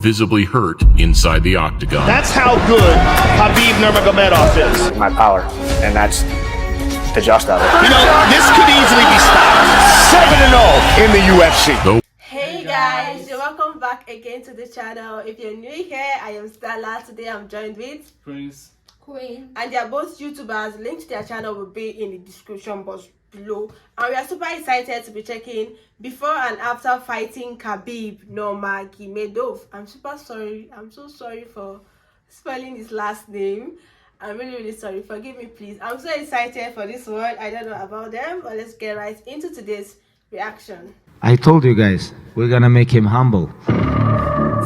visibly hurt inside the octagon. That's how good Khabib Nurmagomedov is. My power, and that's the just of it. You know, this could easily be stopped. 7-0 in the UFC. Hey guys, you're welcome back again to the channel. If you're new here, I am Stella. Today I'm joined with Prince, Queen, and they are both YouTubers. Link to their channel will be in the description box below. And we are super excited to be checking before and after fighting Khabib Nurmagomedov. I'm so sorry for spelling his last name. I'm really sorry. Forgive me, please. I'm so excited for this one. I don't know about them, but let's get right into today's reaction. I told you guys, we're gonna make him humble.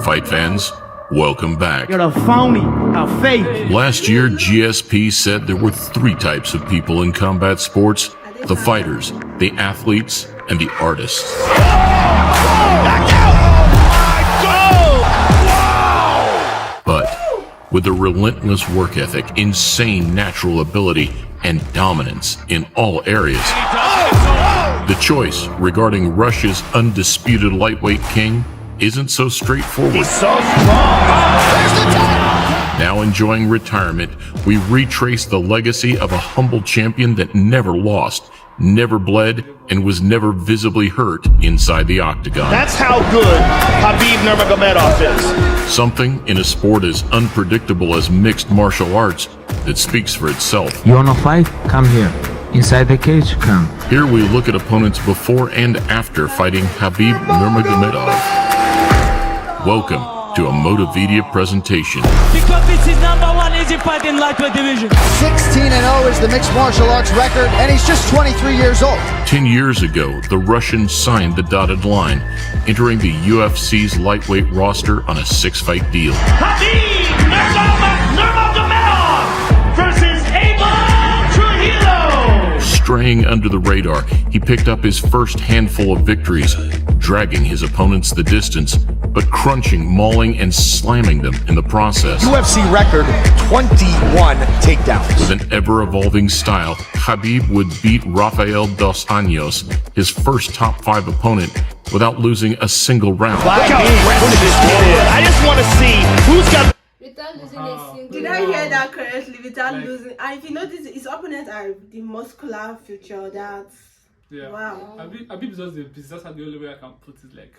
Fight fans, welcome back. You're a phony, a fake. Last year, GSP said there were three types of people in combat sports: the fighters, the athletes, and the artists. But with a relentless work ethic, insane natural ability, and dominance in all areas, the choice regarding Russia's undisputed lightweight king isn't so straightforward. He's so strong. Now enjoying retirement, we retrace the legacy of a humble champion that never lost, never bled, and was never visibly hurt inside the octagon. That's how good Khabib Nurmagomedov is. Something in a sport as unpredictable as mixed martial arts that speaks for itself. You wanna fight? Come here. Inside the cage, come. Here we look at opponents before and after fighting Khabib Nurmagomedov. Welcome to a Motivedia presentation. Because this is #1 easy fight in lightweight division. 16-0 is the mixed martial arts record, and he's just 23 years old. 10 years ago, the Russian signed the dotted line, entering the UFC's lightweight roster on a 6-fight deal. Khabib Nurmagomedov versus Straying under the radar, he picked up his first handful of victories, dragging his opponents the distance, but crunching, mauling, and slamming them in the process. UFC record, 21 takedowns. With an ever-evolving style, Khabib would beat Rafael dos Anjos, his first top 5 opponent, without losing a single round. Look how aggressive this kid is. I just want to see who's got. Without losing a single. Did I hear that correctly? Without losing, and if you notice, his opponents are the muscular feature. That's wow. Khabib is just that's the only way I can put it. Like,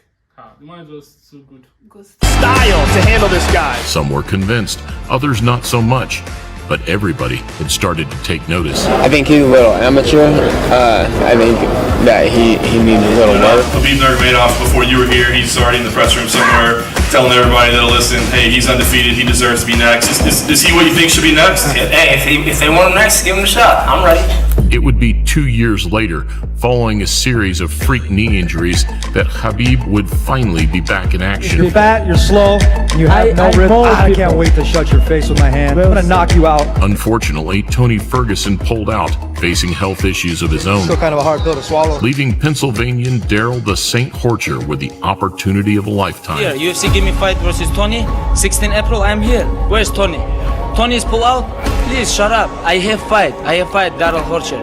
the man is just so good. Style to handle this guy. Some were convinced, others not so much. But everybody had started to take notice. I think he's a little amateur. I think that he needs a little work. Khabib Nurmagomedov, before you were here, he's already in the press room somewhere telling everybody that'll listen, hey, he's undefeated, he deserves to be next. Is he what you think should be next? Hey, if they want him next, give him a shot. I'm ready. It would be 2 years later, following a series of freak knee injuries, that Khabib would finally be back in action. You're fat, you're slow, you have no rhythm. I can't wait to shut your face with my hand. I'm gonna knock you out. Unfortunately, Tony Ferguson pulled out, facing health issues of his own. Still kind of a hard pill to swallow. Leaving Pennsylvanian Daryl the Saint Horcher with the opportunity of a lifetime. Here, UFC give me fight versus Tony. 16 April, I'm here. Where's Tony? Tony's pull out? Please, shut up. I have fight, Daryl Horcher.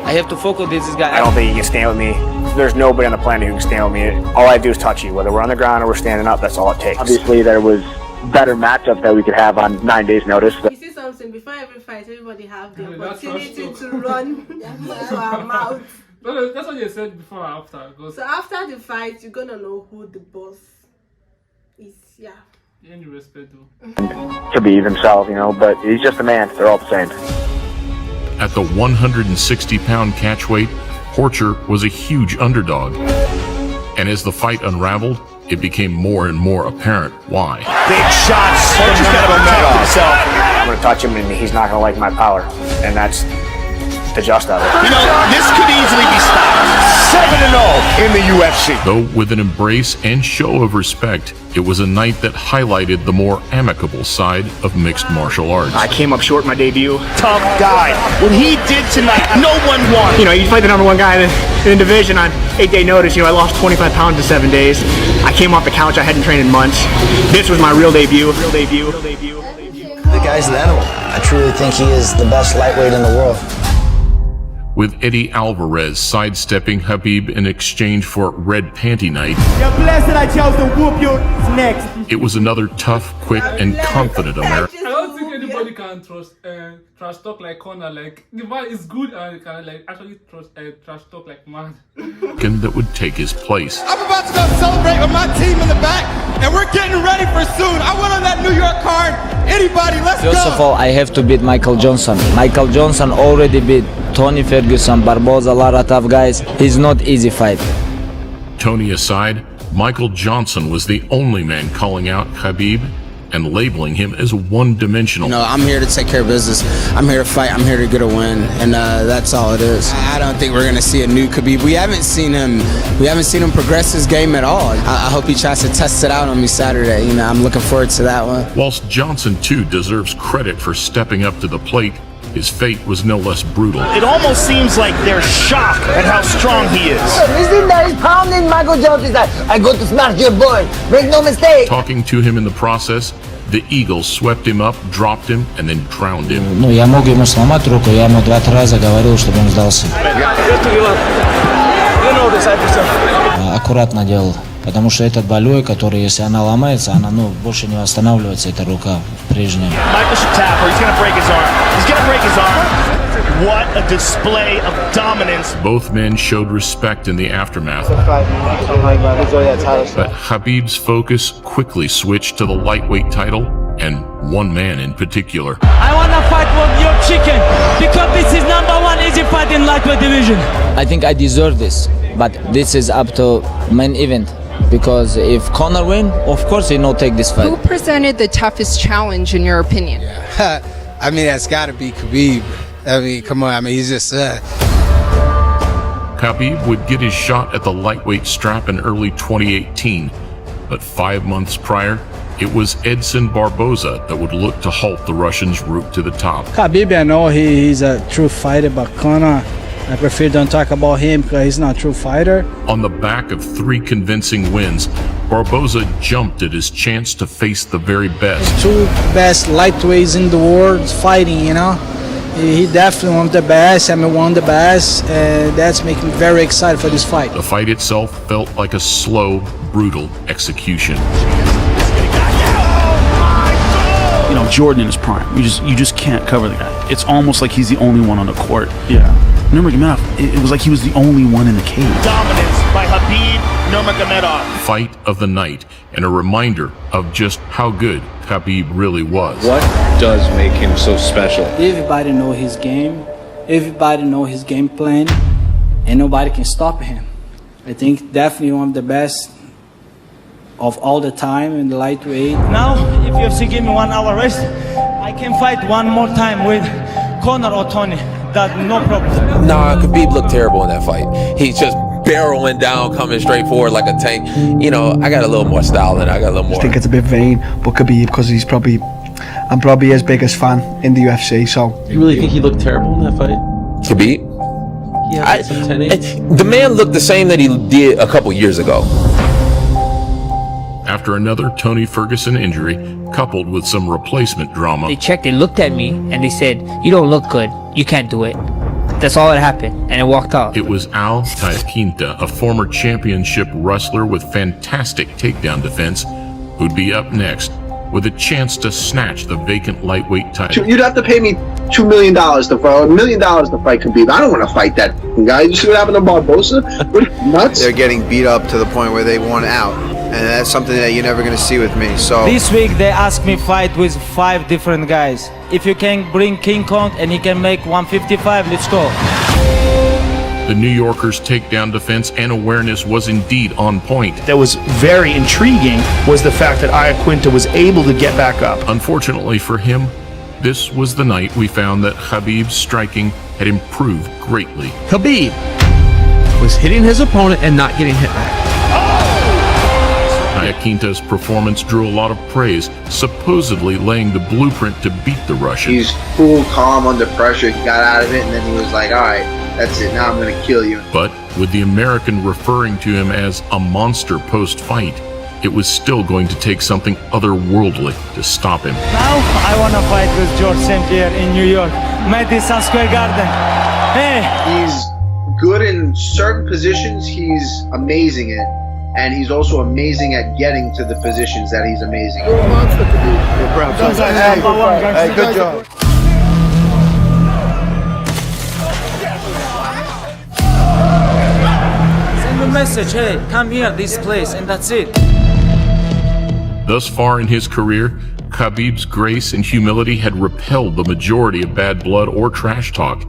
I have to focus this guy. I don't think you can stand with me. There's nobody on the planet who can stand with me. All I do is touch you. Whether we're on the ground or we're standing up, that's all it takes. Obviously, there was better matchups that we could have on 9 days' notice. You see something, before every fight, everybody have the opportunity to run to our mouth. That's what you said before or after. So after the fight, you're gonna know who the boss is. Yeah. Any respect though. Khabib himself, but he's just a man. They're all the same. At the 160-pound catchweight, Horcher was a huge underdog. And as the fight unraveled, it became more and more apparent why. Big shots. Horcher's got to protect himself. I'm going to touch him and he's not going to like my power. And that's the just of it. This could easily be stopped. 7-0 in the UFC. Though with an embrace and show of respect, it was a night that highlighted the more amicable side of mixed martial arts. I came up short in my debut. Tough guy. What he did tonight, no one won. You fight the #1 guy in the division on 8-day notice. I lost 25 pounds in 7 days. I came off the couch. I hadn't trained in months. This was my real debut. The guy's an animal. I truly think he is the best lightweight in the world. with Eddie Alvarez sidestepping Khabib in exchange for Red Panty Night. You're blessed that I chose to whoop you next. It was another tough, quick, and confident American. I don't think anybody can trash talk like Conor. Like, the man is good and can like actually trash talk like mad. That would take his place. I'm about to go celebrate with my team in the back, and we're getting ready for soon. I went on that New York card. Anybody, let's go. First of all, I have to beat Michael Johnson. Michael Johnson already beat Tony Ferguson, Barboza, a lot of tough guys. It's not easy fight. Tony aside, Michael Johnson was the only man calling out Khabib and labeling him as one-dimensional. No, I'm here to take care of business. I'm here to fight. I'm here to get a win, and that's all it is. I don't think we're gonna see a new Khabib. We haven't seen him progress his game at all. I hope he tries to test it out on me Saturday. You know, I'm looking forward to that one. Whilst Johnson too deserves credit for stepping up to the plate, his fate was no less brutal. It almost seems like they're shocked at how strong he is. Listen, that is pounding Michael Johnson. Like, I go to smash your boy. Make no mistake. Talking to him in the process, the Eagles swept him up, dropped him, and then drowned him. Ну, я мог ему сломать руку, я ему 2-3 раза говорил, чтобы он сдался. Аккуратно делал. Потому что этот болевой, который, если она ломается, она, больше не восстанавливается, эта рука прежняя. What a display of dominance. Both men showed respect in the aftermath. But Khabib's focus quickly switched to the lightweight title, and one man in particular. I want to fight with your chicken because this is #1 easy fight in lightweight division. I think I deserve this, but this is up to main event. Because if Conor win, of course he not take this fight. Who presented the toughest challenge in your opinion? I mean, that's got to be Khabib. I mean, come on. I mean, he's just. Khabib would get his shot at the lightweight strap in early 2018, but 5 months prior, it was Edson Barboza that would look to halt the Russian's route to the top. Khabib, I know he's a true fighter, but Conor, I prefer don't talk about him because he's not a true fighter. On the back of 3 convincing wins, Barboza jumped at his chance to face the very best. 2 best lightweights in the world fighting, you know. He definitely one of the best, I mean one of the best, and that's making me very excited for this fight. The fight itself felt like a slow, brutal execution. You know, Jordan in his prime, you just can't cover the guy. It's almost like he's the only one on the court. Yeah. Nurmagomedov, it was like he was the only one in the cage. Dominance by Khabib Nurmagomedov. Fight of the night, and a reminder of just how good Khabib really was. What does make him so special? Everybody know his game. Everybody know his game plan, and nobody can stop him. I think definitely one of the best of all the time in the lightweight. Now, if UFC give me 1 hour rest, I can fight one more time with Conor or Tony. That no problem. Nah, Khabib looked terrible in that fight. He's just barreling down, coming straight forward like a tank. You know, I got a little more style than I got a little more. I think it's a bit vain, but Khabib, because I'm probably his biggest fan in the UFC, so. You really think he looked terrible in that fight? Khabib? Yeah, the man looked the same that he did a couple years ago. After another Tony Ferguson injury, coupled with some replacement drama, they looked at me, and they said, "You don't look good. You can't do it." That's all that happened, and it walked off. It was Al Iaquinta, a former championship wrestler with fantastic takedown defense, who'd be up next with a chance to snatch the vacant lightweight title. You'd have to pay me $2 million to fight, or $1 million to fight Khabib. I don't want to fight that guy. You see what happened to Barboza? What, nuts? They're getting beat up to the point where they want out. And that's something that you're never going to see with me. So this week they asked me fight with 5 different guys. If you can bring King Kong and he can make 155, let's go. The New Yorker's takedown defense and awareness was indeed on point. That was very intriguing was the fact that Iaquinta was able to get back up. Unfortunately for him, this was the night we found that Khabib's striking had improved greatly. Khabib was hitting his opponent and not getting hit back. Iaquinta's performance drew a lot of praise, supposedly laying the blueprint to beat the Russian. He's cool, calm under pressure. He got out of it, and then he was like, all right, that's it. Now I'm going to kill you. But with the American referring to him as a monster post-fight, it was still going to take something otherworldly to stop him. Now I want to fight with George St. Pierre in New York, Madison Square Garden. He's good in certain positions. He's amazing at, and he's also amazing at getting to the positions that he's amazing at. Hey, good job. Send a message, hey, come here, this place, and that's it. Thus far in his career, Khabib's grace and humility had repelled the majority of bad blood or trash talk.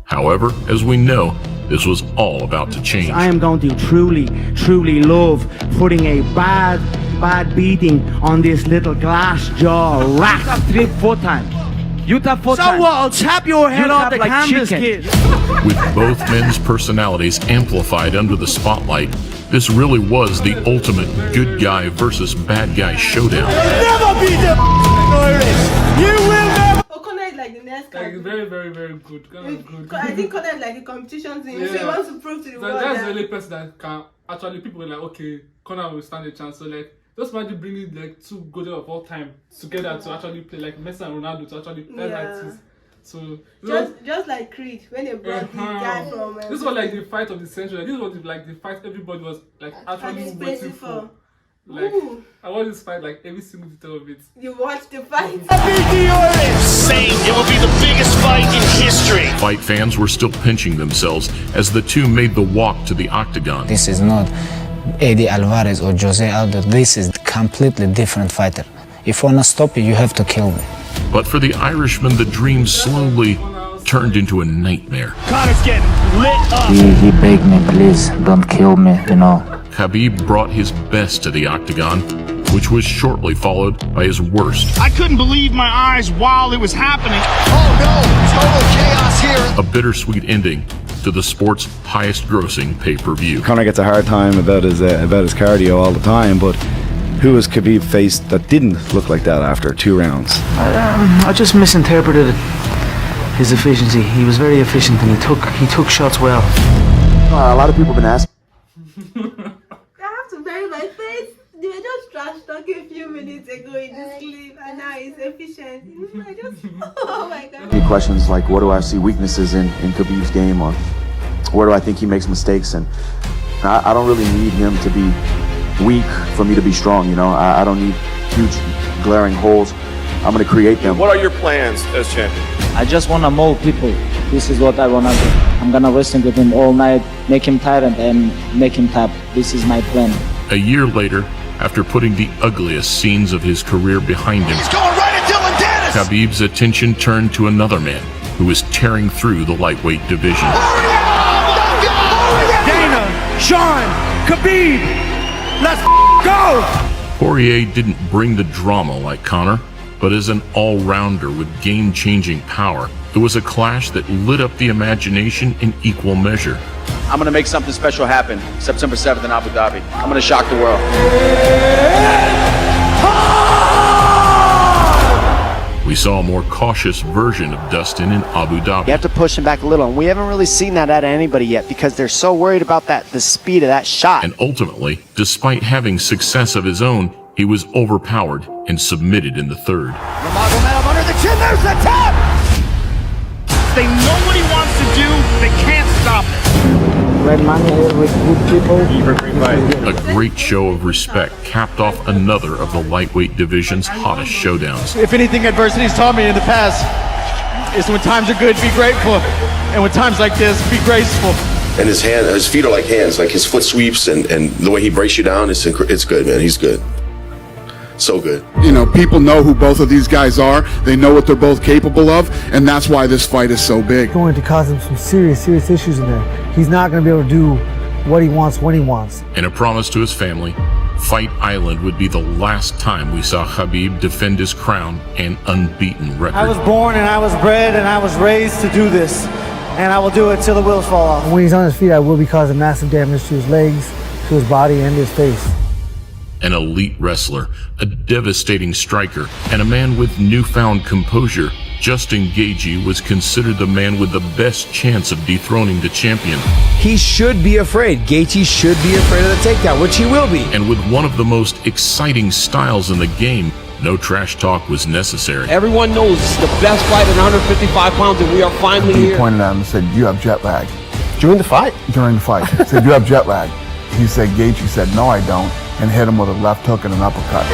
However, as we know, this was all about to change. I am going to truly love putting a bad beating on this little glass jaw rat. 3-4 times. You tap 4 times. So what? I'll tap your head off the canvas, kid. With both men's personalities amplified under the spotlight, this really was the ultimate good guy versus bad guy showdown. Never be the You will never. Conor is like the next guy. Like very good. Good. I think Conor is like the competition thing. So he wants to prove to the world that's the only person that can actually people are like, okay, Conor will stand a chance. So like just imagine bringing like two good of all time together to actually play, like Messi and Ronaldo to actually play like this. So just like Creed when they brought the guy from. This was like the fight of the century. Like, this was like the fight everybody was like actually waiting for. Like I watched this fight like every single detail of it. You watched the fight. Saying it will be the biggest fight in history. Fight fans were still pinching themselves as the two made the walk to the octagon. This is not Eddie Alvarez or Jose Aldo. This is a completely different fighter. If I want to stop you, you have to kill me. But for the Irishman, the dream slowly turned into a nightmare. Conor's getting lit up. He begged me, please, don't kill me, you know. Khabib brought his best to the octagon, which was shortly followed by his worst. I couldn't believe my eyes while it was happening. Oh no, total chaos here. A bittersweet ending to the sport's highest-grossing pay-per-view. Conor gets a hard time about his cardio all the time, but who has Khabib faced that didn't look like that after 2 rounds? I just misinterpreted his efficiency. He was very efficient and he took shots well. A lot of people have been asking. I have to bury my face. They were just trash talking a few minutes ago in this clip, and now it's efficient. Oh my god. Any questions like, what do I see weaknesses in Khabib's game, or where do I think he makes mistakes? And I don't really need him to be weak for me to be strong, you know. I don't need huge glaring holes. I'm going to create them. What are your plans as champion? I just want to mold people. This is what I want to do. I'm going to wrestle with him all night, make him tired and make him tap. This is my plan. A year later, after putting the ugliest scenes of his career behind him, Khabib's attention turned to another man who was tearing through the lightweight division. Dana, Sean, Khabib, let's go! Poirier didn't bring the drama like Conor, but as an all-rounder with game-changing power, it was a clash that lit up the imagination in equal measure. I'm going to make something special happen September 7th in Abu Dhabi. I'm going to shock the world. We saw a more cautious version of Dustin in Abu Dhabi. You have to push him back a little, and we haven't really seen that out of anybody yet because they're so worried about the speed of that shot. And ultimately, despite having success of his own, he was overpowered and submitted in the third. Nurmagomedov under the chin, there's the tap! They know what he wants to do, they can't stop it. Red money here with good people. A great show of respect capped off another of the lightweight division's hottest showdowns. If anything adversity's taught me in the past, is when times are good, be grateful. And when times like this, be graceful. And his feet are like hands, like his foot sweeps and the way he breaks you down, it's good, man. He's good. So good. You know, people know who both of these guys are. They know what they're both capable of, and that's why this fight is so big. Going to cause him some serious issues in there. He's not going to be able to do what he wants when he wants. In a promise to his family, Fight Island would be the last time we saw Khabib defend his crown and unbeaten record. I was born and I was bred and I was raised to do this, and I will do it till the wheels fall off. When he's on his feet, I will be causing massive damage to his legs, to his body, and his face. An elite wrestler, a devastating striker, and a man with newfound composure, Justin Gaethje was considered the man with the best chance of dethroning the champion. He should be afraid. Gaethje should be afraid of the takedown, which he will be. And with one of the most exciting styles in the game, No trash talk was necessary. Everyone knows this is the best fight at 155 pounds, and we are finally He here. pointed at him and said, "You have jet lag." During the fight? During the fight. He said, "You have jet lag." He said, Gaethje said, "No, I don't," and hit him with a left hook and an uppercut.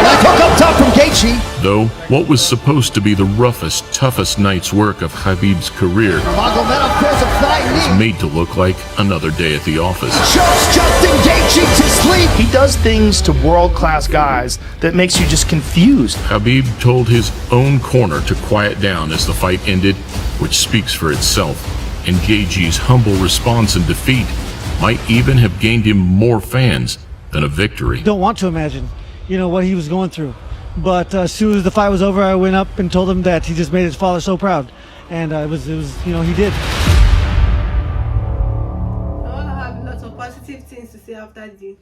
Left hook up top from Gaethje. Though what was supposed to be the roughest, toughest night's work of Khabib's career Nurmagomedov throws a flying is knee. made to look like another day at the office. Shows Justin Gaethje to sleep. He does things to world-class guys that makes you just confused. Khabib told his own corner to quiet down as the fight ended, which speaks for itself. And Gaethje's humble response and defeat might even have gained him more fans than a victory. Don't want to imagine, what he was going through. But as soon as the fight was over, I went up and told him that he just made his father so proud. And it was, he did. I have lots of positive things to say after this.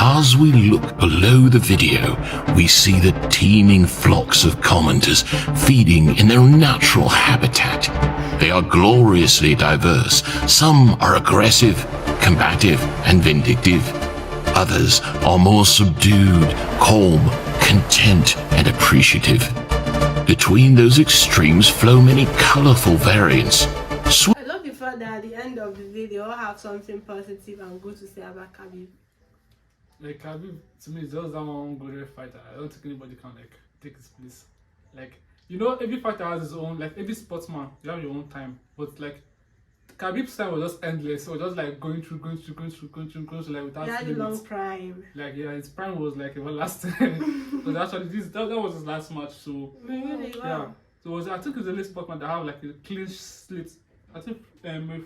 As we look below the video, we see the teeming flocks of commenters feeding in their natural habitat. They are gloriously diverse. Some are aggressive, combative, and vindictive. Others are more subdued, calm, content, and appreciative. Between those extremes flow many colorful variants. I love the fact that at the end of the video, I have something positive and good to say about Khabib. Like Khabib, to me, is just that one good fighter. I don't think anybody can take his place. Every fighter has his own. Every sportsman, you have your own time. But Khabib's time was just endless. So just going through, without He had a limits. long prime. His prime was everlasting. But actually, that was his last match. So Really? Wow. So I think it's the only sportsman that have a clean slate. I think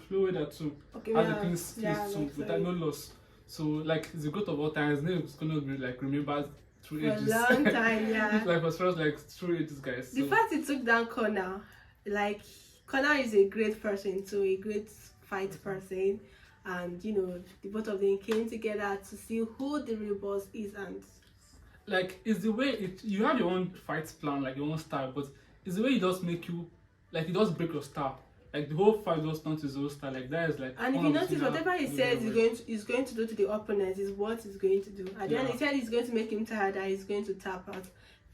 Floyd too has a clean slate too, without no loss. So it's the GOAT of all time. His name is gonna be remembered through For ages. a long time, yeah. as far as through ages, guys. The fact he took down Conor, Conor is a great person, so a great fight person, and the both of them came together to see who the real boss is, and it's the way you have your own fight plan, your own style, but it's the way it does make you it does break your style. The whole fight does not his own style. That is and if you notice, whatever he says he's going to do to the opponent is what he's going to do. At the end, he said he's going to make him tired, that he's going to tap out.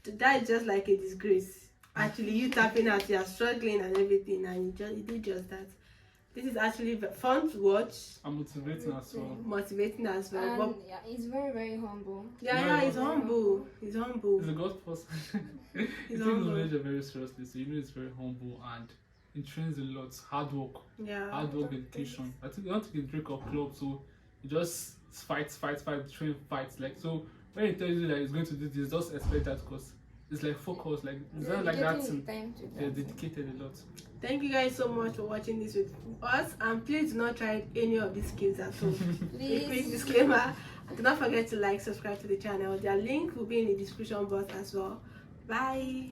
That is just like a disgrace. Actually, you tapping out, you're struggling and everything, and you do just that. This is actually fun to watch. And motivating as well. But yeah, he's very, very humble. He's humble. He's humble. He's a God person. He's humble. He takes his very seriously, so he's very humble and he trains a lot. Hard work. Hard work, dedication. I think you don't take a drink or club, so he just fights, train fights. So when he tells you that he's going to do this, just expect that because it's focus. It's not that thing. They're dedicated a lot. Thank you guys so much for watching this with us, and please do not try any of these skills at home. A quick disclaimer: do not forget to subscribe to the channel. Their link will be in the description box as well. Bye.